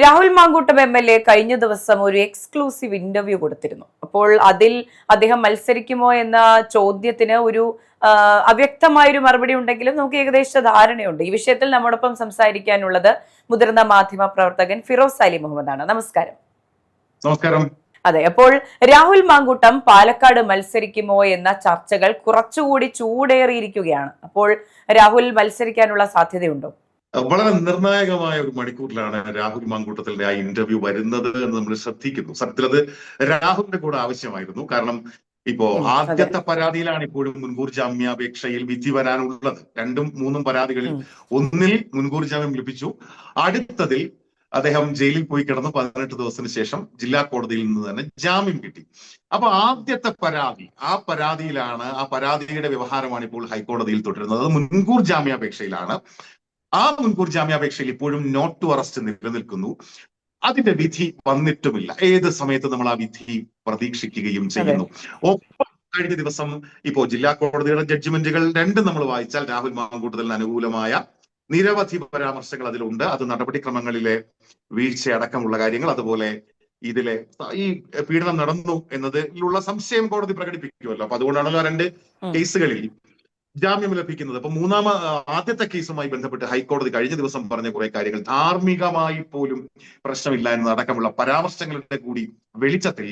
Rahul Mankoottam MLA കഴിഞ്ഞ ദിവസം ഒരു എക്സ്ക്ലൂസീവ് ഇന്റർവ്യൂ കൊടുത്തിരുന്നു. അപ്പോൾ അതിൽ അദ്ദേഹം മത്സരിക്കുമോ എന്ന ചോദ്യത്തിന് ഒരു അവ്യക്തമായൊരു മറുപടി ഉണ്ടെങ്കിലും നമുക്ക് ഏകദേശ ധാരണയുണ്ട്. ഈ വിഷയത്തിൽ നമ്മോടൊപ്പം സംസാരിക്കാനുള്ളത് മുതിർന്ന മാധ്യമ പ്രവർത്തകൻ ഫിറോസ് അലി മുഹമ്മദാണ്. നമസ്കാരം. നമസ്കാരം. അതെ, അപ്പോൾ രാഹുൽ മാങ്കൂട്ടം പാലക്കാട് മത്സരിക്കുമോ എന്ന ചർച്ചകൾ കുറച്ചുകൂടി ചൂടേറിയിരിക്കുകയാണ്. അപ്പോൾ രാഹുൽ മത്സരിക്കാനുള്ള സാധ്യതയുണ്ടോ? വളരെ നിർണായകമായ ഒരു മണിക്കൂറിലാണ് രാഹുൽ മാങ്കൂട്ടത്തിന്റെ ആ ഇന്റർവ്യൂ വരുന്നത് എന്ന് നമ്മൾ ശ്രദ്ധിക്കുന്നു. സത്യത്തിൽ അത് രാഹുലിന്റെ കൂടെ ആവശ്യമായിരുന്നു. കാരണം ഇപ്പോ ആദ്യത്തെ പരാതിയിലാണ് ഇപ്പോഴും മുൻകൂർ ജാമ്യാപേക്ഷയിൽ വിധി വരാനുള്ളത്. 2-3 പരാതികളിൽ ഒന്നിൽ മുൻകൂർ ജാമ്യം ലഭിച്ചു, അടുത്തതിൽ അദ്ദേഹം ജയിലിൽ പോയി കിടന്നു 18 ദിവസത്തിന് ശേഷം ജില്ലാ കോടതിയിൽ നിന്ന് തന്നെ ജാമ്യം കിട്ടി. അപ്പൊ ആദ്യത്തെ പരാതി, ആ പരാതിയുടെ വ്യവഹാരമാണ് ഇപ്പോൾ ഹൈക്കോടതിയിൽ തുടരുന്നത്. അത് മുൻകൂർ ജാമ്യാപേക്ഷയിലാണ്. ആ മുൻകൂർ ജാമ്യാപേക്ഷയിൽ ഇപ്പോഴും നോട്ട് ടു അറസ്റ്റ് നിലനിൽക്കുന്നു. അതിന്റെ വിധി വന്നിട്ടുമില്ല. ഏത് സമയത്ത് നമ്മൾ ആ വിധി പ്രതീക്ഷിക്കുകയും ചെയ്യുന്നു. ഒപ്പം കഴിഞ്ഞ ദിവസം ഇപ്പോ ജില്ലാ കോടതിയുടെ ജഡ്ജ്മെന്റുകൾ 2 നമ്മൾ വായിച്ചാൽ രാഹുൽ മാങ്കൂട്ടത്തിന് അനുകൂലമായ നിരവധി പരാമർശങ്ങൾ അതിലുണ്ട്. അത് നടപടിക്രമങ്ങളിലെ വീഴ്ചയടക്കമുള്ള കാര്യങ്ങൾ, അതുപോലെ ഇതിലെ ഈ പീഡനം നടന്നു എന്നതിലുള്ള സംശയം കോടതി പ്രകടിപ്പിക്കുമല്ലോ. അപ്പൊ അതുകൊണ്ടാണല്ലോ 2 കേസുകളിൽ ജാമ്യം ലഭിക്കുന്നത്. അപ്പൊ ആദ്യത്തെ കേസുമായി ബന്ധപ്പെട്ട് ഹൈക്കോടതി കഴിഞ്ഞ ദിവസം പറഞ്ഞ കുറെ കാര്യങ്ങൾ ധാർമ്മികമായി പോലും പ്രശ്നമില്ല എന്നതടക്കമുള്ള പരാമർശങ്ങളുടെ കൂടി വെളിച്ചത്തിൽ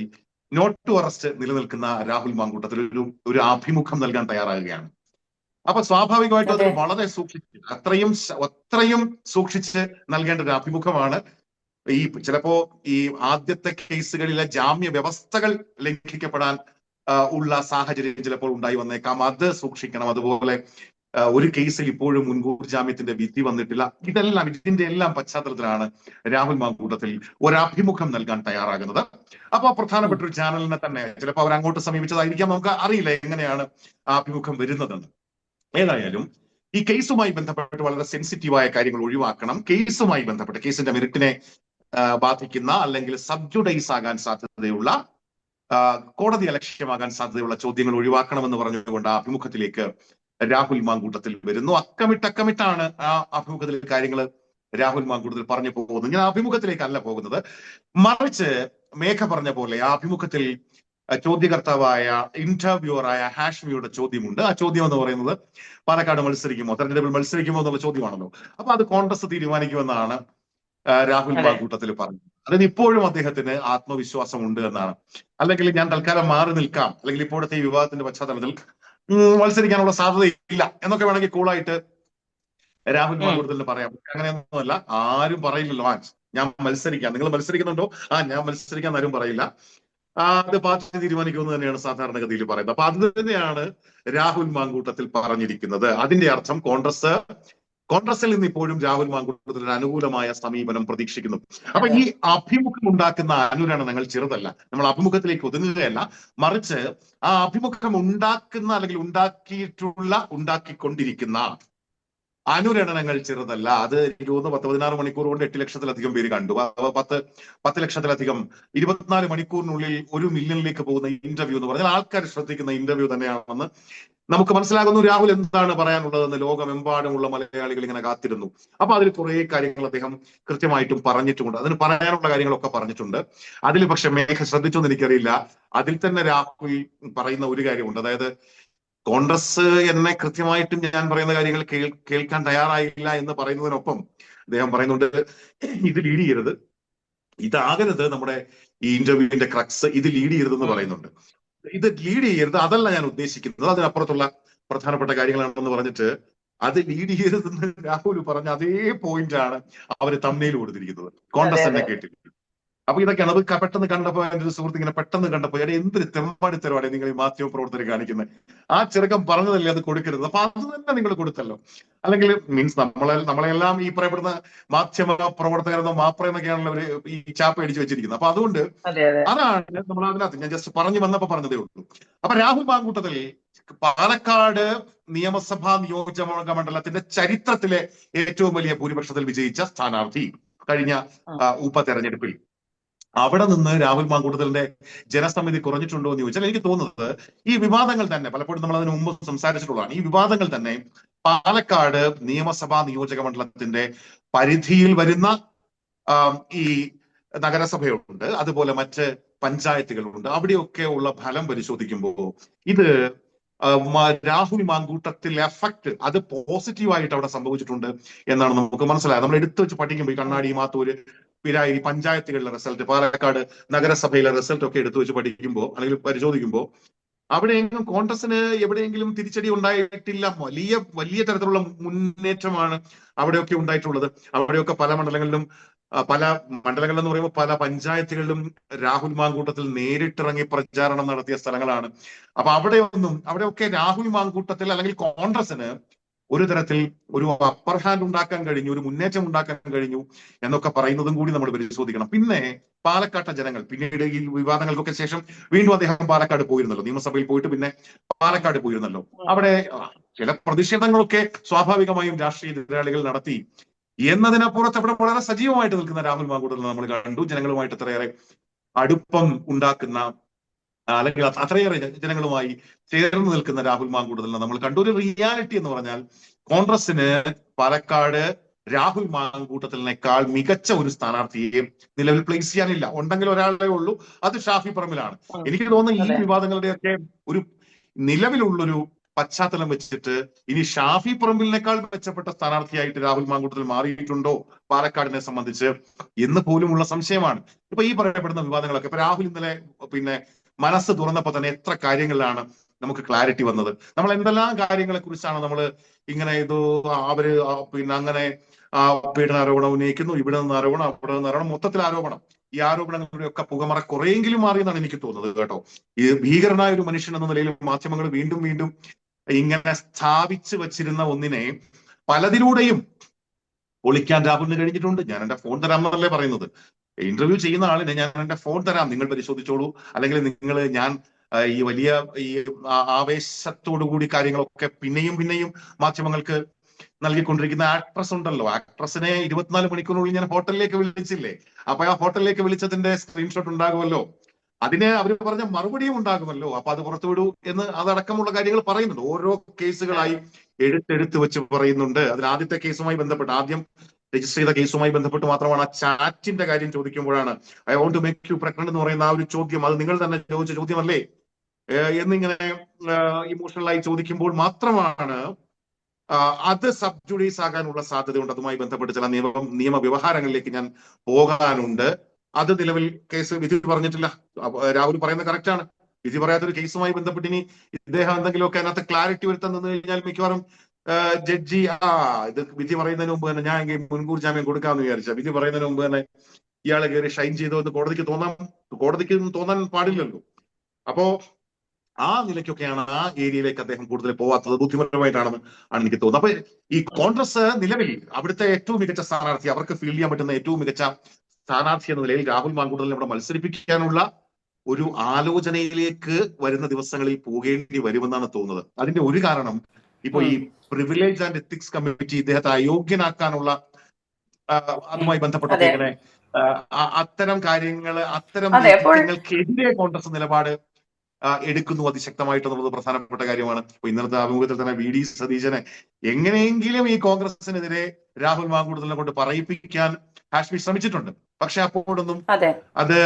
നോട്ട് ടു അറസ്റ്റ് നിലനിൽക്കുന്ന രാഹുൽ മാങ്കൂട്ടത്തിൽ ഒരു അഭിമുഖം നൽകാൻ തയ്യാറാകുകയാണ്. അപ്പൊ സ്വാഭാവികമായിട്ടും അതിൽ വളരെ സൂക്ഷിച്ച് അത്രയും സൂക്ഷിച്ച് നൽകേണ്ട ഒരു അഭിമുഖമാണ്. ചിലപ്പോ ഈ ആദ്യത്തെ കേസുകളിലെ ജാമ്യ വ്യവസ്ഥകൾ ലംഘിക്കപ്പെടാൻ ഉള്ള സാഹചര്യം ചിലപ്പോൾ ഉണ്ടായി വന്നേക്കാം. അത് സൂക്ഷിക്കണം. അതുപോലെ ഒരു കേസിൽ ഇപ്പോഴും മുൻകൂർ ജാമ്യത്തിന്റെ വിധി വന്നിട്ടില്ല. ഇതിന്റെ എല്ലാം പശ്ചാത്തലത്തിലാണ് രാഹുൽ മാങ്കൂട്ടത്തിൽ ഒരു അഭിമുഖം നൽകാൻ തയ്യാറാകുന്നത്. അപ്പൊ പ്രധാനപ്പെട്ട ഒരു ചാനലിനെ തന്നെ ചിലപ്പോൾ അവർ അങ്ങോട്ട് സമീപിച്ചതായിരിക്കാം. നമുക്ക് അറിയില്ല എങ്ങനെയാണ് ആ അഭിമുഖം വരുന്നതെന്ന്. ഏതായാലും ഈ കേസുമായി ബന്ധപ്പെട്ട് വളരെ സെൻസിറ്റീവായ കാര്യങ്ങൾ ഒഴിവാക്കണം. കേസുമായി ബന്ധപ്പെട്ട് കേസിന്റെ മെറിറ്റിനെ ബാധിക്കുന്ന അല്ലെങ്കിൽ സബ്ജുഡൈസ് ആകാൻ സാധ്യതയുള്ള, കോടതി അലക്ഷ്യമാകാൻ സാധ്യതയുള്ള ചോദ്യങ്ങൾ ഒഴിവാക്കണമെന്ന് പറഞ്ഞുകൊണ്ട് ആ അഭിമുഖത്തിലേക്ക് രാഹുൽ മാങ്കൂട്ടത്തിൽ വരുന്നു. അക്കമിട്ടാണ് ആ അഭിമുഖത്തിൽ കാര്യങ്ങൾ രാഹുൽ മാങ്കൂട്ടത്തിൽ പറഞ്ഞു പോകുന്നത്. ഞാൻ അഭിമുഖത്തിലേക്കല്ല പോകുന്നത്, മറിച്ച് മേഘ പറഞ്ഞ പോലെ ആ അഭിമുഖത്തിൽ ചോദ്യകർത്താവായ ഇന്റർവ്യൂവറായ ഹാഷ്മിയുടെ ചോദ്യമുണ്ട്. ആ ചോദ്യം എന്ന് പറയുന്നത് പാലക്കാട് മത്സരിക്കുമോ, തെരഞ്ഞെടുപ്പിൽ മത്സരിക്കുമോ എന്നുള്ള ചോദ്യമാണല്ലോ. അപ്പൊ അത് കോൺഗ്രസ് തീരുമാനിക്കുമെന്നാണ് രാഹുൽ മാങ്കൂട്ടത്തിൽ പറഞ്ഞു. അതിന് ഇപ്പോഴും അദ്ദേഹത്തിന് ആത്മവിശ്വാസം ഉണ്ട് എന്നാണ്. അല്ലെങ്കിൽ ഞാൻ തൽക്കാലം മാറി നിൽക്കാം, അല്ലെങ്കിൽ ഇപ്പോഴത്തെ ഈ വിവാദത്തിന്റെ പശ്ചാത്തലത്തിൽ മത്സരിക്കാനുള്ള സാധ്യതയില്ല എന്നൊക്കെ വേണമെങ്കിൽ കൂളായിട്ട് രാഹുൽ മാങ്കൂട്ടത്തിന് പറയാം. അങ്ങനെയൊന്നുമല്ല, ആരും പറയില്ലല്ലോ ഞാൻ മത്സരിക്കാം, നിങ്ങൾ മത്സരിക്കുന്നുണ്ടോ, ഞാൻ മത്സരിക്കാൻ ആരും പറയില്ല. അത് പാർട്ടി തീരുമാനിക്കുമെന്ന് തന്നെയാണ് സാധാരണഗതിയിൽ പറയുന്നത്. അപ്പൊ അത് തന്നെയാണ് രാഹുൽ മാങ്കൂട്ടത്തിൽ പറഞ്ഞിരിക്കുന്നത്. അതിന്റെ അർത്ഥം കോൺഗ്രസിൽ നിന്ന് ഇപ്പോഴും രാഹുൽ മാങ്കൂട്ടത്തിന് അനുകൂലമായ സമീപനം പ്രതീക്ഷിക്കുന്നു. അപ്പൊ ഈ അഭിമുഖം ഉണ്ടാക്കുന്ന അനുരണനങ്ങൾ ചെറുതല്ല. നമ്മൾ അഭിമുഖത്തിലേക്ക് ഒതുങ്ങുകയല്ല, മറിച്ച് ആ അഭിമുഖം ഉണ്ടാക്കുന്ന അല്ലെങ്കിൽ ഉണ്ടാക്കിക്കൊണ്ടിരിക്കുന്ന അനുരണനങ്ങൾ ചെറുതല്ല. അത് എനിക്ക് തോന്നുന്നു 16 മണിക്കൂർ കൊണ്ട് 8 ലക്ഷത്തിലധികം പേര് കണ്ടു. 10 ലക്ഷത്തിലധികം 24 മണിക്കൂറിനുള്ളിൽ 1 മില്യണിലേക്ക് പോകുന്ന ഇന്റർവ്യൂ എന്ന് പറഞ്ഞാൽ ആൾക്കാർ ശ്രദ്ധിക്കുന്ന ഇന്റർവ്യൂ തന്നെയാണെന്ന് നമുക്ക് മനസ്സിലാകുന്നു. രാഹുൽ എന്താണ് പറയാനുള്ളതെന്ന് ലോകമെമ്പാടുമുള്ള മലയാളികൾ ഇങ്ങനെ കാത്തിരുന്നു. അപ്പൊ അതിൽ കുറെ കാര്യങ്ങൾ അദ്ദേഹം കൃത്യമായിട്ടും പറഞ്ഞിട്ടുമുണ്ട്. അതിന് പറയാനുള്ള കാര്യങ്ങളൊക്കെ പറഞ്ഞിട്ടുണ്ട്. അതിൽ പക്ഷെ മേഘ ശ്രദ്ധിച്ചോ എന്ന് എനിക്കറിയില്ല, അതിൽ തന്നെ രാഹുൽ പറയുന്ന ഒരു കാര്യമുണ്ട്. അതായത് കോൺഗ്രസ് എന്നെ കൃത്യമായിട്ടും ഞാൻ പറയുന്ന കാര്യങ്ങൾ കേൾക്കാൻ തയ്യാറായില്ല എന്ന് പറയുന്നതിനൊപ്പം അദ്ദേഹം പറയുന്നുണ്ട്, ഇത് ലീഡ് ചെയ്യരുത്, ഇതാകരുത് നമ്മുടെ ഈ ഇന്റർവ്യൂവിന്റെ ക്രക്സ്, ഇത് ലീഡ് ചെയ്യരുതെന്ന് പറയുന്നുണ്ട്. ഇത് ലീഡ് ചെയ്യരുത്, അതല്ല ഞാൻ ഉദ്ദേശിക്കുന്നത്, അതിനപ്പുറത്തുള്ള പ്രധാനപ്പെട്ട കാര്യങ്ങളാണെന്ന് പറഞ്ഞിട്ട് അത് ലീഡ് ചെയ്യരുതെന്ന് രാഹുൽ പറഞ്ഞ അതേ പോയിന്റ് ആണ് അവര് തമ്മിൽ കൊടുത്തിരിക്കുന്നത്. കോൺഗ്രസ് എന്നെ കേട്ടില്ല. അപ്പൊ ഇതൊക്കെയാണ്. അത് പെട്ടെന്ന് കണ്ടപ്പോ എന്റെ ഒരു സുഹൃത്ത് ഇങ്ങനെ പെട്ടെന്ന് കണ്ടപ്പോ എന്തൊരു തെമ്മാടിത്തരവാണ് നിങ്ങൾ ഈ മാധ്യമ പ്രവർത്തകർ കാണിക്കുന്നത്, ആ ചെറുക്കം പറഞ്ഞതല്ലേ അത് കൊടുക്കരുത്, അപ്പൊ അത് തന്നെ നിങ്ങൾ കൊടുത്തല്ലോ. അല്ലെങ്കിൽ മീൻസ് നമ്മളെല്ലാം ഈ പറയപ്പെടുന്ന മാധ്യമ പ്രവർത്തകരെന്നോ മാപ്രയെന്നൊക്കെയാണല്ലോ അവര് ഈ ചാപ്പ അടിച്ചു വെച്ചിരിക്കുന്നത്. അപ്പൊ അതുകൊണ്ട് അതാണ് നമ്മൾ അതിനകത്ത് ഞാൻ ജസ്റ്റ് പറഞ്ഞു വന്നപ്പോ പറഞ്ഞതേ ഉള്ളൂ. അപ്പൊ രാഹുൽ മാങ്കൂട്ടത്തിൽ പാലക്കാട് നിയമസഭാ നിയോജക മണ്ഡലത്തിന്റെ ചരിത്രത്തിലെ ഏറ്റവും വലിയ ഭൂരിപക്ഷത്തിൽ വിജയിച്ച സ്ഥാനാർത്ഥി കഴിഞ്ഞ ഉപതെരഞ്ഞെടുപ്പിൽ. അവിടെ നിന്ന് രാഹുൽ മാങ്കൂട്ടത്തിന്റെ ജനസമിതി കുറഞ്ഞിട്ടുണ്ടോ എന്ന് ചോദിച്ചാൽ എനിക്ക് തോന്നുന്നത് ഈ വിവാദങ്ങൾ തന്നെ, പലപ്പോഴും നമ്മൾ അതിന് മുമ്പ് സംസാരിച്ചിട്ടുള്ളതാണ്, ഈ വിവാദങ്ങൾ തന്നെ പാലക്കാട് നിയമസഭാ നിയോജക മണ്ഡലത്തിന്റെ പരിധിയിൽ വരുന്ന ഈ നഗരസഭയുണ്ട്, അതുപോലെ മറ്റ് പഞ്ചായത്തുകളുണ്ട്. അവിടെയൊക്കെ ഉള്ള ഫലം പരിശോധിക്കുമ്പോൾ ഇത് രാഹുൽ മാങ്കൂട്ടത്തിൽ എഫക്ട് അത് പോസിറ്റീവായിട്ട് അവിടെ സംഭവിച്ചിട്ടുണ്ട് എന്നാണ് നമുക്ക് മനസ്സിലായത്. നമ്മൾ എടുത്തു വെച്ച് പഠിക്കുമ്പോൾ ഈ കണ്ണാടി, മാത്തൂര്, പിരായി പഞ്ചായത്തുകളിലെ റിസൾട്ട്, പാലക്കാട് നഗരസഭയിലെ റിസൾട്ട് ഒക്കെ എടുത്തു വെച്ച് പഠിക്കുമ്പോൾ അല്ലെങ്കിൽ പരിശോധിക്കുമ്പോൾ അവിടെയെങ്കിലും കോൺഗ്രസിന് എവിടെയെങ്കിലും തിരിച്ചടി ഉണ്ടായിട്ടില്ല. വലിയ വലിയ തരത്തിലുള്ള മുന്നേറ്റമാണ് അവിടെയൊക്കെ ഉണ്ടായിട്ടുള്ളത്. അവിടെയൊക്കെ പല മണ്ഡലങ്ങളിലും എന്ന് പറയുമ്പോൾ പല പഞ്ചായത്തുകളിലും രാഹുൽ മാങ്കൂട്ടത്തിൽ നേരിട്ടിറങ്ങി പ്രചാരണം നടത്തിയ സ്ഥലങ്ങളാണ്. അപ്പൊ അവിടെയൊക്കെ രാഹുൽ മാങ്കൂട്ടത്തിൽ അല്ലെങ്കിൽ കോൺഗ്രസിന് ഒരു തരത്തിൽ ഒരു അപ്പർ ഹാൻഡ് ഉണ്ടാക്കാൻ കഴിഞ്ഞു, ഒരു മുന്നേറ്റം ഉണ്ടാക്കാൻ കഴിഞ്ഞു എന്നൊക്കെ പറയുന്നതും കൂടി നമ്മൾ പരിശോധിക്കണം. പിന്നെ പാലക്കാട്ടെ ജനങ്ങൾ പിന്നീട് ഈ വിവാദങ്ങൾക്കൊക്കെ ശേഷം വീണ്ടും അദ്ദേഹം പാലക്കാട് പോയിരുന്നല്ലോ, നിയമസഭയിൽ പോയിട്ട് പിന്നെ പാലക്കാട് പോയിരുന്നല്ലോ. അവിടെ ചില പ്രതിഷേധങ്ങളൊക്കെ സ്വാഭാവികമായും രാഷ്ട്രീയ എതിരാളികൾ നടത്തി എന്നതിനപ്പുറത്ത് അവിടെ വളരെ സജീവമായിട്ട് നിൽക്കുന്ന രാഹുൽ മാങ്കൂട്ടത്തിൽ നമ്മൾ കണ്ടു. ജനങ്ങളുമായിട്ട് അത്രയേറെ അടുപ്പം ഉണ്ടാക്കുന്ന അല്ലെങ്കിൽ അത്രയേറെ ജനങ്ങളുമായി ചേർന്ന് നിൽക്കുന്ന രാഹുൽ മാങ്കൂട്ടത്തിൽ നമ്മൾ കണ്ടു. ഒരു റിയാലിറ്റി എന്ന് പറഞ്ഞാൽ കോൺഗ്രസിന് പാലക്കാട് രാഹുൽ മാങ്കൂട്ടത്തിനേക്കാൾ മികച്ച ഒരു സ്ഥാനാർത്ഥിയെ നിലവിൽ പ്ലേസ് ചെയ്യാനില്ല. ഉണ്ടെങ്കിൽ ഒരാളെ ഉള്ളൂ, അത് ഷാഫി പറമ്പിലാണ്. എനിക്ക് തോന്നുന്നു ഈ വിവാദങ്ങളുടെയൊക്കെ ഒരു നിലവിലുള്ളൊരു പശ്ചാത്തലം വെച്ചിട്ട് ഇനി ഷാഫി പറമ്പിലിനേക്കാൾ മെച്ചപ്പെട്ട സ്ഥാനാർത്ഥിയായിട്ട് രാഹുൽ മാങ്കൂട്ടത്തിൽ മാറിയിട്ടുണ്ടോ പാലക്കാടിനെ സംബന്ധിച്ച് എന്ന് പോലുമുള്ള സംശയമാണ്. ഇപ്പൊ ഈ പറയപ്പെടുന്ന വിവാദങ്ങളൊക്കെ ഇപ്പൊ രാഹുൽ ഇന്നലെ പിന്നെ മനസ്സ് തുറന്നപ്പോ തന്നെ എത്ര കാര്യങ്ങളിലാണ് നമുക്ക് ക്ലാരിറ്റി വന്നത്. നമ്മൾ എന്തെല്ലാം കാര്യങ്ങളെ കുറിച്ചാണ് നമ്മൾ ഇങ്ങനെ അവര് പിന്നെ അങ്ങനെ പീഡനാരോപണം ഉന്നയിക്കുന്നു, ഇവിടെ നിന്ന് ആരോപണം, അവിടെ നിന്ന് ആരോപണം, മൊത്തത്തിൽ ആരോപണം. ഈ ആരോപണങ്ങളുടെയൊക്കെ പുകമറ കുറെയെങ്കിലും മാറിയെന്നാണ് എനിക്ക് തോന്നുന്നത് കേട്ടോ. ഈ ഭീകരനായ ഒരു മനുഷ്യൻ എന്ന നിലയിൽ മാധ്യമങ്ങൾ വീണ്ടും വീണ്ടും ഇങ്ങനെ സ്ഥാപിച്ചു വച്ചിരുന്ന ഒന്നിനെ പലതിലൂടെയും പൊളിക്കാൻ രാഹുലിന് കഴിഞ്ഞിട്ടുണ്ട്. ഞാൻ എന്റെ ഫോൺ തരാമെന്നല്ലേ പറയുന്നത്. ഇന്റർവ്യൂ ചെയ്യുന്ന ആളിനെ ഞാൻ എന്റെ ഫോൺ തരാം, നിങ്ങൾ പരിശോധിച്ചോളൂ, അല്ലെങ്കിൽ ഞാൻ ഈ വലിയ ഈ ആവേശത്തോടുകൂടി കാര്യങ്ങളൊക്കെ പിന്നെയും മാധ്യമങ്ങൾക്ക് നൽകിക്കൊണ്ടിരിക്കുന്ന ആക്ട്രസ് ഉണ്ടല്ലോ, ആക്ട്രസിനെ 24 മണിക്കൂറിനുള്ളിൽ ഞാൻ ഹോട്ടലിലേക്ക് വിളിച്ചില്ലേ, അപ്പൊ ആ ഹോട്ടലിലേക്ക് വിളിച്ചതിന്റെ സ്ക്രീൻഷോട്ട് ഉണ്ടാകുമല്ലോ, അതിന് അവർ പറഞ്ഞ മറുപടിയും ഉണ്ടാകുമല്ലോ, അപ്പൊ അത് പുറത്തുവിടൂ എന്ന് അതടക്കമുള്ള കാര്യങ്ങൾ പറയുന്നുണ്ട്. ഓരോ കേസുകളായി എടുത്തെടുത്ത് വെച്ച് പറയുന്നുണ്ട്. അതിൽ ആദ്യത്തെ കേസുമായി ബന്ധപ്പെട്ട് ആദ്യം രജിസ്റ്റർ ചെയ്ത കേസുമായി ബന്ധപ്പെട്ട് മാത്രമാണ് ആ ചാറ്റിന്റെ കാര്യം ചോദിക്കുമ്പോഴാണ് I want to make you pregnant എന്ന് പറയുന്ന ആ ഒരു ചോദ്യം, അത് നിങ്ങൾ തന്നെ ചോദിച്ച ചോദ്യമല്ലേ എന്നിങ്ങനെ ഇമോഷണലായി ചോദിക്കുമ്പോൾ മാത്രമാണ് അത് സബ് ജുഡീസ് ആകാനുള്ള സാധ്യതയുണ്ട്. അതുമായി ബന്ധപ്പെട്ട് ചില നിയമവ്യവഹാരങ്ങളിലേക്ക് ഞാൻ പോകാനുണ്ട്. അത് നിലവിൽ കേസ് വിധി പറഞ്ഞിട്ടില്ല. രാഹുൽ പറയുന്നത് കറക്റ്റ് ആണ്. വിധി പറയാത്തൊരു കേസുമായി ബന്ധപ്പെട്ട് ഇനി ഇദ്ദേഹം എന്തെങ്കിലുമൊക്കെ അതിനകത്ത് ക്ലാരിറ്റി വരുത്താൻ നിന്ന് കഴിഞ്ഞാൽ മിക്കവാറും ജഡ്ജി ഇത് വിധി പറയുന്നതിന് മുമ്പ് തന്നെ ഞാൻ മുൻകൂർ ജാമ്യം കൊടുക്കാമെന്ന് വിചാരിച്ച വിധി പറയുന്നതിന് മുമ്പ് തന്നെ ഇയാളെ കയറി ഷൈൻ ചെയ്തോ എന്ന് കോടതിക്ക് തോന്നാൻ പാടില്ലല്ലോ. അപ്പോ ആ നിലയ്ക്കൊക്കെയാണ് ആ ഏരിയയിലേക്ക് അദ്ദേഹം കൂടുതൽ പോവാത്തത്. ബുദ്ധിപരമായിട്ടാണ് എനിക്ക് തോന്നുന്നത്. അപ്പൊ ഈ കോൺഗ്രസ് നിലവിൽ അവിടുത്തെ ഏറ്റവും മികച്ച സ്ഥാനാർത്ഥി, അവർക്ക് ഫീൽഡ് ചെയ്യാൻ പറ്റുന്ന ഏറ്റവും മികച്ച സ്ഥാനാർത്ഥി എന്ന നിലയിൽ രാഹുൽ മാങ്കൂട്ടലിനെ ഇവിടെ മത്സരിപ്പിക്കാനുള്ള ഒരു ആലോചനയിലേക്ക് വരുന്ന ദിവസങ്ങളിൽ പോകേണ്ടി വരുമെന്നാണ് തോന്നുന്നത്. അതിന്റെ ഒരു കാരണം ഇപ്പൊ ഈ പ്രിവിലേജ് ആൻഡ് എത്തിക്സ് കമ്മിറ്റി ഇദ്ദേഹത്തെ അയോഗ്യനാക്കാനുള്ള അതുമായി ബന്ധപ്പെട്ടൊക്കെ ഇങ്ങനെ അത്തരം കാര്യങ്ങൾക്കെതിരെ കോൺഗ്രസ് നിലപാട് എടുക്കുന്നു അതിശക്തമായിട്ട് പ്രധാനപ്പെട്ട കാര്യമാണ്. ഇപ്പൊ ഇന്നത്തെ അഭിമുഖത്തിൽ തന്നെ വി ഡി സതീശനെ എങ്ങനെയെങ്കിലും ഈ കോൺഗ്രസിനെതിരെ രാഹുൽ മാങ്കൂട്ടത്തിനെ കൊണ്ട് പറയിപ്പിക്കാൻ ഹാഷ്മി ശ്രമിച്ചിട്ടുണ്ട്. പക്ഷെ അപ്പോഴൊന്നും അത്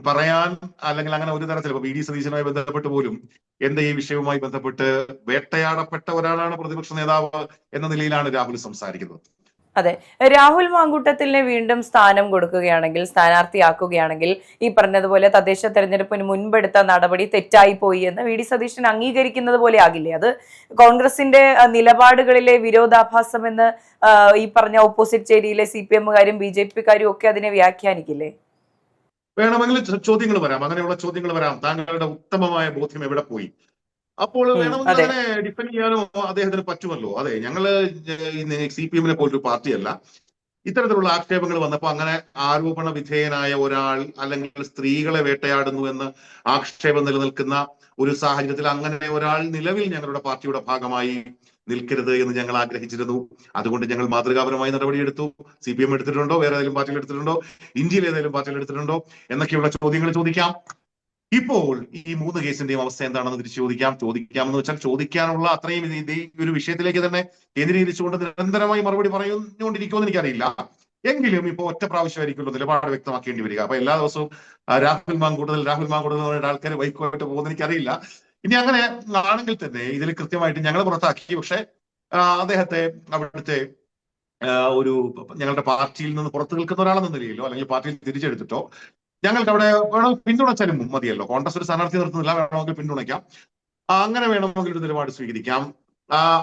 പറയാൻ അല്ലെങ്കിൽ അങ്ങനെ ഒരു തരത്തിൽ ഇപ്പൊ വി ഡി സതീശനുമായി ബന്ധപ്പെട്ട് പോലും എന്റെ ഈ വിഷയവുമായി ബന്ധപ്പെട്ട് വേട്ടയാടപ്പെട്ട ഒരാളാണ് പ്രതിപക്ഷ നേതാവ് എന്ന നിലയിലാണ് രാഹുൽ സംസാരിക്കുന്നത്. അതെ, രാഹുൽ മാങ്കൂട്ടത്തിലിനെ വീണ്ടും സ്ഥാനം കൊടുക്കുകയാണെങ്കിൽ, സ്ഥാനാർത്ഥിയാക്കുകയാണെങ്കിൽ ഈ പറഞ്ഞതുപോലെ തദ്ദേശ തെരഞ്ഞെടുപ്പിന് മുൻപെടുത്ത നടപടി തെറ്റായി പോയി എന്ന് വി ഡി സതീശൻ അംഗീകരിക്കുന്നത് പോലെ ആകില്ലേ? അത് കോൺഗ്രസിന്റെ നിലപാടുകളിലെ വിരോധാഭാസം എന്ന് ഈ പറഞ്ഞ ഓപ്പോസിറ്റ് ചേരിയിലെ CPM-കാരും BJP-കാരും ഒക്കെ അതിനെ വ്യാഖ്യാനിക്കില്ലേ? വേണമെങ്കിൽ ചോദ്യങ്ങൾ വരാം, അങ്ങനെയുള്ള ചോദ്യങ്ങൾ വരാം. താങ്കളുടെ ഉത്തമമായ ബോധ്യം എവിടെ പോയി? അപ്പോൾ വേണമെങ്കിൽ അങ്ങനെ ഡിഫെൻഡ് ചെയ്യാനോ അദ്ദേഹത്തിന് പറ്റുമല്ലോ. അതെ, ഞങ്ങള് CPM-നെ പോലൊരു പാർട്ടിയല്ല. ഇത്തരത്തിലുള്ള ആക്ഷേപങ്ങൾ വന്നപ്പോ അങ്ങനെ ആരോപണ വിധേയനായ ഒരാൾ അല്ലെങ്കിൽ സ്ത്രീകളെ വേട്ടയാടുന്നു എന്ന് ആക്ഷേപം നിലനിൽക്കുന്ന ഒരു സാഹചര്യത്തിൽ അങ്ങനെ ഒരാൾ നിലവിൽ ഞങ്ങളുടെ പാർട്ടിയുടെ ഭാഗമായി നിൽക്കരുത് എന്ന് ഞങ്ങൾ ആഗ്രഹിച്ചിരുന്നു. അതുകൊണ്ട് ഞങ്ങൾ മാതൃകാപരമായ നടപടിയെടുത്തു. CPM എടുത്തിട്ടുണ്ടോ, വേറെ ഏതെങ്കിലും പാർട്ടികൾ എടുത്തിട്ടുണ്ടോ, ഇന്ത്യയിൽ ഏതെങ്കിലും പാർട്ടികൾ എടുത്തിട്ടുണ്ടോ എന്നൊക്കെയുള്ള ചോദ്യങ്ങൾ ചോദിക്കാം. ഇപ്പോൾ ഈ 3 കേസിന്റെയും അവസ്ഥ എന്താണെന്ന് തിരിച്ചു ചോദിക്കാമെന്ന് വെച്ചാൽ ചോദിക്കാനുള്ള അത്രയും ഈ ഒരു വിഷയത്തിലേക്ക് തന്നെ കേന്ദ്രീകരിച്ചുകൊണ്ട് നിരന്തരമായി മറുപടി പറഞ്ഞുകൊണ്ടിരിക്കുമെന്ന് എനിക്കറിയില്ല. എങ്കിലും ഇപ്പൊ ഒറ്റ പ്രാവശ്യമായിരിക്കുമല്ലോ നിലപാട് വ്യക്തമാക്കേണ്ടി വരിക. അപ്പൊ എല്ലാ ദിവസവും രാഹുൽ മാങ്കൂട്ടത്തിൽ എന്ന് പറഞ്ഞ ആൾക്കാർ ബൈക്കുമായിട്ട് പോകുന്നത് എനിക്കറിയില്ല. ഇനി അങ്ങനെ ആണെങ്കിൽ തന്നെ ഇതിൽ കൃത്യമായിട്ട് ഞങ്ങൾ പുറത്താക്കി. പക്ഷെ അദ്ദേഹത്തെ അവിടുത്തെ ഒരു ഞങ്ങളുടെ പാർട്ടിയിൽ നിന്ന് പുറത്തു നിൽക്കുന്ന ഒരാളെന്ന നിലയിലോ അല്ലെങ്കിൽ പാർട്ടിയിൽ തിരിച്ചെടുത്തിട്ടോ ഞങ്ങൾക്ക് അവിടെ വേണമെങ്കിൽ പിന്തുണച്ചാലും മതിയല്ലോ. കോൺഗ്രസ് ഒരു സ്ഥാനാർത്ഥി നിർത്തുന്നില്ല, വേണമെങ്കിൽ പിന്തുണയ്ക്കാം. അങ്ങനെ വേണമെങ്കിൽ ഒരു നിലപാട് സ്വീകരിക്കാം.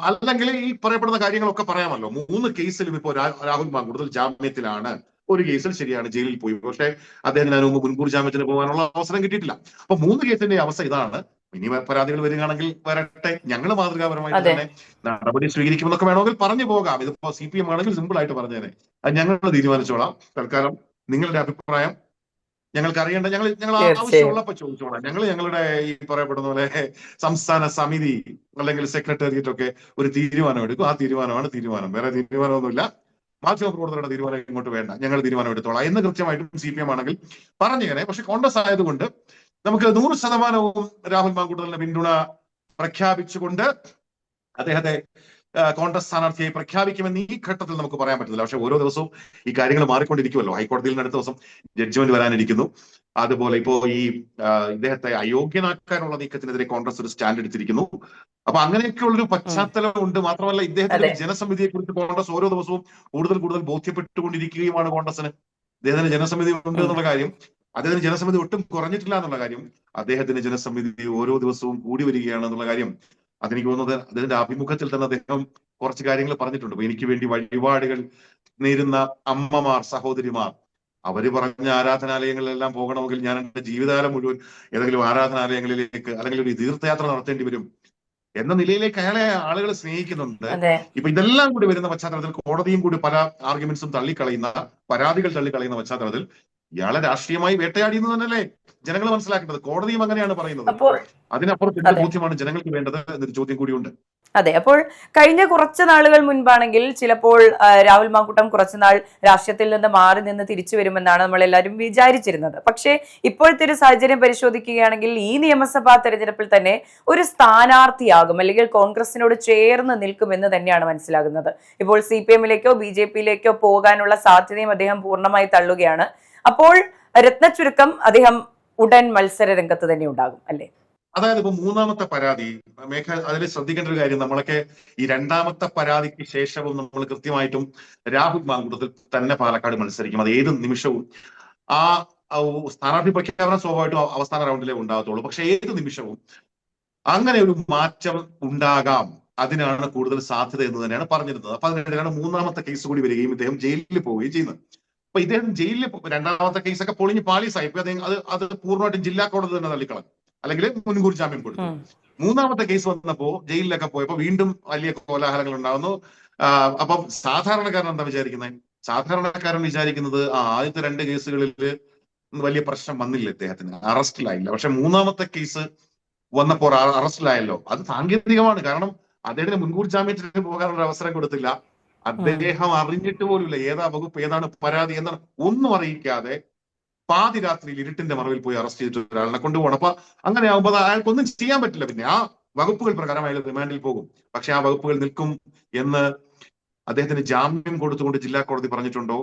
അല്ലെങ്കിൽ ഈ പറയപ്പെടുന്ന കാര്യങ്ങളൊക്കെ പറയാമല്ലോ. 3 കേസിലും ഇപ്പോൾ രാഹുൽ മാങ്കൂട്ടത്തിൽ ജാമ്യത്തിലാണ്. ഒരു കേസിൽ ശരിയാണ് ജയിലിൽ പോയി, പക്ഷേ അദ്ദേഹത്തിന് അതിന് മുമ്പ് മുൻകൂർ ജാമ്യത്തിന് പോകാനുള്ള അവസരം കിട്ടിയിട്ടില്ല. അപ്പൊ 3 കേസിന്റെ അവസ്ഥ ഇതാണ്. ഇനി പരാതികൾ വരികയാണെങ്കിൽ വരട്ടെ, ഞങ്ങൾ മാതൃകാപരമായിട്ട് തന്നെ നടപടി സ്വീകരിക്കുമെന്നൊക്കെ വേണമെങ്കിൽ പറഞ്ഞു പോകാം. ഇതിപ്പോ CPM ആണെങ്കിൽ സിമ്പിൾ ആയിട്ട് പറഞ്ഞേനെ, അത് ഞങ്ങൾ തീരുമാനിച്ചോളാം. തൽക്കാലം നിങ്ങളുടെ അഭിപ്രായം ഞങ്ങൾക്ക് അറിയേണ്ട, ഞങ്ങൾ ആവശ്യമുള്ളപ്പോ ചോദിച്ചോളാം. ഞങ്ങളുടെ ഈ പറയപ്പെടുന്ന പോലെ സംസ്ഥാന സമിതി അല്ലെങ്കിൽ സെക്രട്ടേറിയറ്റ് ഒക്കെ ഒരു തീരുമാനം എടുക്കും. ആ തീരുമാനമാണ് തീരുമാനം, വേറെ തീരുമാനമൊന്നുമില്ല. മാധ്യമപ്രവർത്തകരുടെ തീരുമാനം ഇങ്ങോട്ട് വേണ്ട, ഞങ്ങൾ തീരുമാനം എടുത്തോളാം എന്ന് കൃത്യമായിട്ടും CPM ആണെങ്കിൽ പറഞ്ഞേനെ. പക്ഷെ കോൺഗ്രസ് ആയതുകൊണ്ട് നമുക്ക് 100% രാഹുൽ മാങ്കൂട്ടലിന്റെ പിന്തുണ പ്രഖ്യാപിച്ചുകൊണ്ട് അദ്ദേഹത്തെ കോൺഗ്രസ് സ്ഥാനാർത്ഥിയായി പ്രഖ്യാപിക്കുമെന്ന് ഈ ഘട്ടത്തിൽ നമുക്ക് പറയാൻ പറ്റുന്നില്ല. പക്ഷെ ഓരോ ദിവസവും ഈ കാര്യങ്ങൾ മാറിക്കൊണ്ടിരിക്കുമല്ലോ. ഹൈക്കോടതിയിൽ നിന്ന് അടുത്ത ദിവസം ജഡ്ജ്മെന്റ് വരാനിരിക്കുന്നു. അതുപോലെ ഇപ്പോ ഈ ഇദ്ദേഹത്തെ അയോഗ്യനാക്കാനുള്ള നീക്കത്തിനെതിരെ കോൺഗ്രസ് ഒരു സ്റ്റാൻഡ് എടുത്തിരിക്കുന്നു. അപ്പൊ അങ്ങനെയൊക്കെയുള്ളൊരു പശ്ചാത്തലം ഉണ്ട്. മാത്രമല്ല ഇദ്ദേഹത്തിന്റെ ജനസമിതിയെ കുറിച്ച് കോൺഗ്രസ് ഓരോ ദിവസവും കൂടുതൽ ബോധ്യപ്പെട്ടുകൊണ്ടിരിക്കുകയുമാണ്. കോൺഗ്രസിന് അദ്ദേഹത്തിന് ജനസമിതി ഉണ്ട് എന്നുള്ള കാര്യം, അദ്ദേഹത്തിന് ജനസമിതി ഒട്ടും കുറഞ്ഞിട്ടില്ല എന്നുള്ള കാര്യം, അദ്ദേഹത്തിന്റെ ജനസമിതി ഓരോ ദിവസവും കൂടി വരികയാണ് എന്നുള്ള കാര്യം അതെനിക്ക് തോന്നുന്നത് അദ്ദേഹത്തിന്റെ അഭിമുഖത്തിൽ തന്നെ അദ്ദേഹം കുറച്ച് കാര്യങ്ങൾ പറഞ്ഞിട്ടുണ്ട്. എനിക്ക് വേണ്ടി വഴിപാടുകൾ നേരുന്ന അമ്മമാർ, സഹോദരിമാർ, അവര് പറഞ്ഞ ആരാധനാലയങ്ങളിലെല്ലാം പോകണമെങ്കിൽ ഞാൻ എന്റെ ജീവിതകാലം മുഴുവൻ ഏതെങ്കിലും ആരാധനാലയങ്ങളിലേക്ക് അല്ലെങ്കിൽ ഒരു തീർത്ഥയാത്ര നടത്തേണ്ടി വരും എന്ന നിലയിലേക്ക് അയാളെ ആളുകൾ സ്നേഹിക്കുന്നുണ്ട്. ഇപ്പൊ ഇതെല്ലാം കൂടി വരുന്ന പശ്ചാത്തലത്തിൽ കോടതിയും കൂടി പല ആർഗ്യുമെന്റ്സും തള്ളിക്കളയുന്ന, പരാതികൾ തള്ളിക്കളയുന്ന പശ്ചാത്തലത്തിൽ ഇയാളെ രാഷ്ട്രീയമായി വേട്ടയാടിയെന്ന് തന്നെയല്ലേ ജനങ്ങൾ മനസ്സിലാക്കേണ്ടത്. കോടതിയും അങ്ങനെയാണ് പറയുന്നത്. അതിനപ്പുറം എന്ത് ബോധ്യമാണ് ജനങ്ങൾക്ക് വേണ്ടത് എന്നൊരു ചോദ്യം കൂടിയുണ്ട്. അതെ, അപ്പോൾ കഴിഞ്ഞ കുറച്ച് നാളുകൾ മുൻപാണെങ്കിൽ ചിലപ്പോൾ രാഹുൽ മാങ്കൂട്ടം കുറച്ചുനാൾ രാഷ്ട്രീയത്തിൽ നിന്ന് മാറി നിന്ന് തിരിച്ചു വരുമെന്നാണ് നമ്മൾ എല്ലാവരും വിചാരിച്ചിരുന്നത്. പക്ഷേ ഇപ്പോഴത്തെ ഒരു സാഹചര്യം പരിശോധിക്കുകയാണെങ്കിൽ ഈ നിയമസഭാ തെരഞ്ഞെടുപ്പിൽ തന്നെ ഒരു സ്ഥാനാർത്ഥിയാകും, അല്ലെങ്കിൽ കോൺഗ്രസിനോട് ചേർന്ന് നിൽക്കുമെന്ന് തന്നെയാണ് മനസ്സിലാകുന്നത്. ഇപ്പോൾ CPM-ലേക്കോ BJP-യിലേക്കോ പോകാനുള്ള സാധ്യതയും അദ്ദേഹം പൂർണ്ണമായി തള്ളുകയാണ്. അപ്പോൾ രത്നചുരുക്കം അദ്ദേഹം ഉടൻ മത്സര രംഗത്ത് തന്നെ ഉണ്ടാകും അല്ലേ? അതായത് ഇപ്പൊ 3ാമത്തെ പരാതി അതിൽ ശ്രദ്ധിക്കേണ്ട ഒരു കാര്യം, നമ്മളൊക്കെ ഈ 2ാമത്തെ പരാതിക്ക് ശേഷവും നമ്മൾ കൃത്യമായിട്ടും രാഹുൽ മാങ്കൂട്ടത്തിൽ തന്നെ പാലക്കാട് മത്സരിക്കും. അത് ഏത് നിമിഷവും ആ സ്ഥാനാർത്ഥി പ്രഖ്യാപനം സ്വാഭാവികമായിട്ടും അവസാന റൗണ്ടിലേ ഉണ്ടാകത്തുള്ളൂ. പക്ഷെ ഏത് നിമിഷവും അങ്ങനെ ഒരു മാറ്റം ഉണ്ടാകാം, അതിനാണ് കൂടുതൽ സാധ്യത എന്ന് തന്നെയാണ് പറഞ്ഞിരുന്നത്. അപ്പൊ അതിനിടയിലാണ് 3ാമത്തെ കേസ് കൂടി വരികയും ഇദ്ദേഹം ജയിലിൽ പോവുകയും ചെയ്യുന്നത്. അപ്പൊ ഇദ്ദേഹം ജയിലിൽ 2ാമത്തെ കേസൊക്കെ പൊളിഞ്ഞ് പാളീസായി. അത് പൂർണ്ണമായിട്ടും ജില്ലാ കോടതി തന്നെ തള്ളിക്കളഞ്ഞു, അല്ലെങ്കിൽ മുൻകൂർ ജാമ്യം കൊടുത്തു. 3ാമത്തെ കേസ് വന്നപ്പോ ജയിലിലൊക്കെ പോയപ്പോ വീണ്ടും വലിയ കോലാഹലങ്ങൾ ഉണ്ടാകുന്നു. അപ്പൊ സാധാരണക്കാരൻ എന്താ വിചാരിക്കുന്നത്? സാധാരണക്കാരൻ വിചാരിക്കുന്നത് ആദ്യത്തെ 2 കേസുകളിൽ വലിയ പ്രശ്നം വന്നില്ല, ഇദ്ദേഹത്തിന് അറസ്റ്റിലായില്ല. പക്ഷെ 3ാമത്തെ കേസ് വന്നപ്പോൾ അറസ്റ്റിലായല്ലോ. അത് സാങ്കേതികമാണ്. കാരണം അദ്ദേഹത്തിന് മുൻകൂർ ജാമ്യത്തിന് പോകാനുള്ള അവസരം കൊടുത്തില്ല. അദ്ദേഹം അറിഞ്ഞിട്ട് പോലുമില്ല ഏതാ വകുപ്പ്, ഏതാണ് പരാതി എന്നാണ് ഒന്നും അറിയിക്കാതെ പാതിരാത്രിയിൽ ഇരുട്ടിന്റെ മറവിൽ പോയി അറസ്റ്റ് ചെയ്തിട്ട് ഒരാളിനെ കൊണ്ടുപോകണം. അപ്പൊ അങ്ങനെ ആകുമ്പോൾ അയാൾക്കൊന്നും ചെയ്യാൻ പറ്റില്ല. പിന്നെ ആ വകുപ്പുകൾ പ്രകാരം അയാൾ റിമാൻഡിൽ പോകും. പക്ഷെ ആ വകുപ്പുകൾ നിൽക്കും എന്ന് അദ്ദേഹത്തിന് ജാമ്യം കൊടുത്തുകൊണ്ട് ജില്ലാ കോടതി പറഞ്ഞിട്ടുണ്ടോ?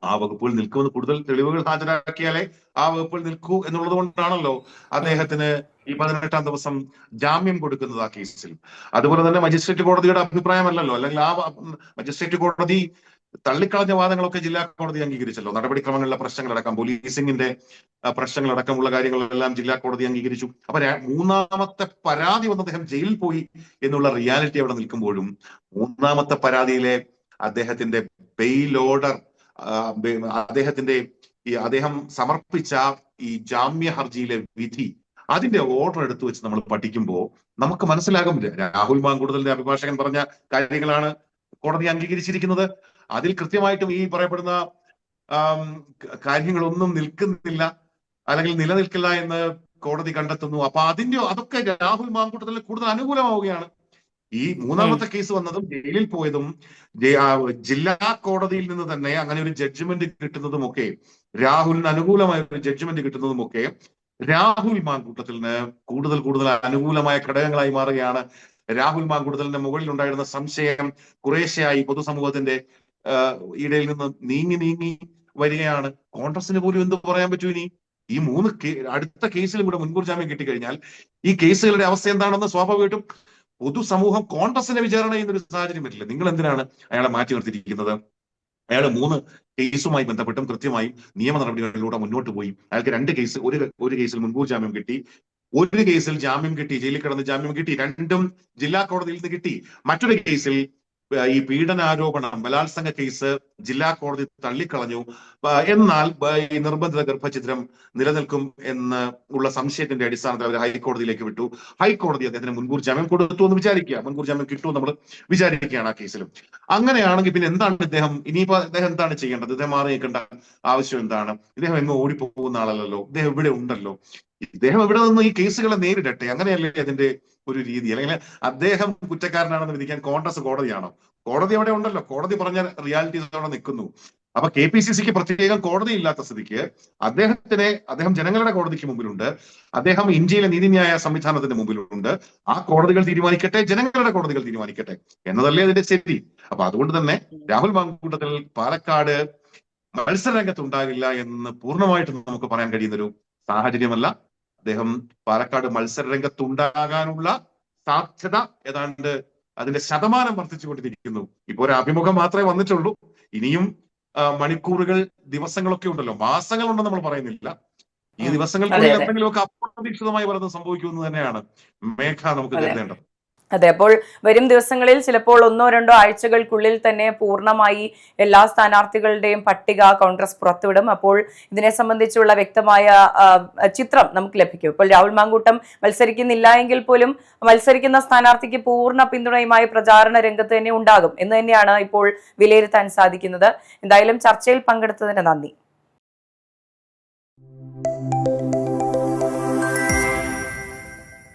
ആ വകുപ്പുകൾ നിൽക്കുമെന്ന് കൂടുതൽ തെളിവുകൾ ഹാജരാക്കിയാലേ ആ വകുപ്പുകൾ നിൽക്കൂ എന്നുള്ളത് കൊണ്ടാണല്ലോ അദ്ദേഹത്തിന് ഈ 18ാം ദിവസം ജാമ്യം കൊടുക്കുന്നത് ആ കേസിൽ. അതുപോലെ തന്നെ മജിസ്ട്രേറ്റ് കോടതിയുടെ അഭിപ്രായമല്ലല്ലോ, അല്ലെങ്കിൽ ആ മജിസ്ട്രേറ്റ് കോടതി തള്ളിക്കളഞ്ഞ വാദങ്ങളൊക്കെ ജില്ലാ കോടതി അംഗീകരിച്ചല്ലോ. നടപടിക്രമങ്ങളിലെ പ്രശ്നങ്ങളടക്കം, പോലീസിംഗിന്റെ പ്രശ്നങ്ങളടക്കമുള്ള കാര്യങ്ങളെല്ലാം ജില്ലാ കോടതി അംഗീകരിച്ചു. അപ്പൊ 3ാമത്തെ പരാതി വന്ന് അദ്ദേഹം ജയിലിൽ പോയി എന്നുള്ള റിയാലിറ്റി അവിടെ നിൽക്കുമ്പോഴും 3ാമത്തെ പരാതിയിലെ അദ്ദേഹത്തിന്റെ ബെയിൽ ഓർഡർ, അദ്ദേഹം സമർപ്പിച്ച ഈ ജാമ്യ ഹർജിയിലെ വിധി, അതിന്റെ ഓർഡർ എടുത്തു വെച്ച് നമ്മൾ പഠിക്കുമ്പോൾ നമുക്ക് മനസ്സിലാകും രാഹുൽ മാങ്കൂട്ടലിന്റെ അഭിഭാഷകൻ പറഞ്ഞ കാര്യങ്ങളാണ് കോടതി അംഗീകരിച്ചിരിക്കുന്നത്. അതിൽ കൃത്യമായിട്ടും ഈ പറയപ്പെടുന്ന കാര്യങ്ങളൊന്നും നിൽക്കുന്നില്ല, അല്ലെങ്കിൽ നിലനിൽക്കില്ല എന്ന് കോടതി കണ്ടെത്തുന്നു. അപ്പൊ അതൊക്കെ രാഹുൽ മാങ്കൂട്ടത്തിന് കൂടുതൽ അനുകൂലമാവുകയാണ്. ഈ 3ാമത്തെ കേസ് വന്നതും ജയിലിൽ പോയതും ജില്ലാ കോടതിയിൽ നിന്ന് തന്നെ അങ്ങനെ ഒരു ജഡ്ജ്മെന്റ് കിട്ടുന്നതുമൊക്കെ, രാഹുലിന് അനുകൂലമായ ഒരു ജഡ്ജ്മെന്റ് കിട്ടുന്നതുമൊക്കെ രാഹുൽ മാങ്കൂട്ടത്തിന് കൂടുതൽ അനുകൂലമായ ഘടകങ്ങളായി മാറുകയാണ്. രാഹുൽ മാങ്കൂട്ടലിന്റെ മുകളിൽ ഉണ്ടായിരുന്ന സംശയം കുറേശ്ശെയായി പൊതുസമൂഹത്തിന്റെ ഇടയിൽ നിന്ന് നീങ്ങി വരികയാണ്. കോൺഗ്രസിന് പോലും എന്ത് പറയാൻ പറ്റൂ ഇനി? ഈ അടുത്ത കേസിലും കൂടെ മുൻകൂർ ജാമ്യം കിട്ടിക്കഴിഞ്ഞാൽ ഈ കേസുകളുടെ അവസ്ഥ എന്താണെന്ന് സ്വാഭാവികമായിട്ടും പൊതുസമൂഹം കോൺഗ്രസിനെ വിചാരണ ചെയ്യുന്ന ഒരു സാഹചര്യം പറ്റില്ല. നിങ്ങൾ എന്തിനാണ് അയാളെ മാറ്റി നിർത്തിയിരിക്കുന്നത്? അയാൾ 3 കേസുമായി ബന്ധപ്പെട്ടും കൃത്യമായും നിയമ നടപടികളിലൂടെ മുന്നോട്ട് പോയി. അയാൾക്ക് 2 കേസ്, ഒരു കേസിൽ മുൻകൂർ ജാമ്യം കിട്ടി, ഒരു കേസിൽ ജാമ്യം കിട്ടി, ജയിലിൽ കിടന്ന് ജാമ്യം കിട്ടി, 2ഉം ജില്ലാ കോടതിയിൽ നിന്ന് കിട്ടി. മറ്റൊരു കേസിൽ ഈ പീഡനാരോപണം, ബലാത്സംഗ കേസ് ജില്ലാ കോടതി തള്ളിക്കളഞ്ഞു. എന്നാൽ ഈ നിർബന്ധിത ഗർഭഛിദ്രം നിലനിൽക്കും എന്ന് ഉള്ള സംശയത്തിന്റെ അടിസ്ഥാനത്തിൽ അവർ ഹൈക്കോടതിയിലേക്ക് വിട്ടു. ഹൈക്കോടതി അദ്ദേഹത്തിന് മുൻകൂർ ജാമ്യം കൊടുത്തു എന്ന് വിചാരിക്കുക, മുൻകൂർ ജാമ്യം കിട്ടുമെന്ന് നമ്മൾ വിചാരിക്കുകയാണ് ആ കേസിലും. അങ്ങനെയാണെങ്കിൽ പിന്നെ എന്താണ് ഇനിയിപ്പോ അദ്ദേഹം എന്താണ് ചെയ്യേണ്ടത്? ഇദ്ദേഹം മാറി നിൽക്കേണ്ട ആവശ്യം എന്താണ്? ഇദ്ദേഹം എങ്ങോ ഓടിപ്പോകുന്ന ആളല്ലല്ലോ, ഇദ്ദേഹം ഇവിടെ ഉണ്ടല്ലോ. ഇദ്ദേഹം ഇവിടെ നിന്ന് ഈ കേസുകളെ നേരിടട്ടെ, അങ്ങനെയല്ലേ അതിന്റെ ഒരു രീതി? അല്ലെങ്കിൽ അദ്ദേഹം കുറ്റക്കാരനാണെന്ന് വിധിക്കാൻ കോൺഗ്രസ് കോടതിയാണോ? കോടതി അവിടെ ഉണ്ടല്ലോ, കോടതി പറഞ്ഞ റിയാലിറ്റി അവിടെ നിൽക്കുന്നു. അപ്പൊ KPCCക്ക് പ്രത്യേകം കോടതി ഇല്ലാത്ത സ്ഥിതിക്ക് അദ്ദേഹം ജനങ്ങളുടെ കോടതിക്ക് മുമ്പിലുണ്ട്, അദ്ദേഹം ഇന്ത്യയിലെ നീതിന്യായ സംവിധാനത്തിന്റെ മുമ്പിലുണ്ട്. ആ കോടതികൾ തീരുമാനിക്കട്ടെ, ജനങ്ങളുടെ കോടതികൾ തീരുമാനിക്കട്ടെ എന്നതല്ലേ അതിന്റെ ശരി. അപ്പൊ അതുകൊണ്ട് തന്നെ രാഹുൽ മാങ്കൂട്ടത്തിൽ പാലക്കാട് മത്സരരംഗത്ത് ഉണ്ടാകില്ല എന്ന് പൂർണ്ണമായിട്ടും നമുക്ക് പറയാൻ കഴിയുന്നൊരു സാഹചര്യമല്ല. അദ്ദേഹം പാലക്കാട് മത്സരരംഗത്തുണ്ടാകാനുള്ള സാധ്യത ഏതാണ്ട് അതിന്റെ ശതമാനം വർദ്ധിച്ചുകൊണ്ടിരിക്കുന്നു. ഇപ്പൊ ഒരു അഭിമുഖം മാത്രമേ വന്നിട്ടുള്ളൂ. ഇനിയും മണിക്കൂറുകൾ, ദിവസങ്ങളൊക്കെ ഉണ്ടല്ലോ, മാസങ്ങളുണ്ടെന്ന് നമ്മൾ പറയുന്നില്ല. ഈ ദിവസങ്ങൾക്കുള്ളിൽ എന്തെങ്കിലുമൊക്കെ അപ്രതീക്ഷിതമായി പലതും സംഭവിക്കുമെന്ന് തന്നെയാണ് മേഘ നമുക്ക് കരുതേണ്ടത്. അതെ, അപ്പോൾ വരും ദിവസങ്ങളിൽ ചിലപ്പോൾ 1-2 ആഴ്ചകൾക്കുള്ളിൽ തന്നെ പൂർണ്ണമായി എല്ലാ സ്ഥാനാർത്ഥികളുടെയും പട്ടിക കോൺഗ്രസ് പുറത്തുവിടും. അപ്പോൾ ഇതിനെ സംബന്ധിച്ചുള്ള വ്യക്തമായ ചിത്രം നമുക്ക് ലഭിക്കും. ഇപ്പോൾ രാഹുൽ മാങ്കൂട്ടം മത്സരിക്കുന്നില്ല എങ്കിൽ പോലും മത്സരിക്കുന്ന സ്ഥാനാർത്ഥിക്ക് പൂർണ്ണ പിന്തുണയുമായി പ്രചാരണ രംഗത്ത് തന്നെ ഉണ്ടാകും എന്ന് തന്നെയാണ് ഇപ്പോൾ വിലയിരുത്താൻ സാധിക്കുന്നത്. എന്തായാലും ചർച്ചയിൽ പങ്കെടുത്തതിന് നന്ദി.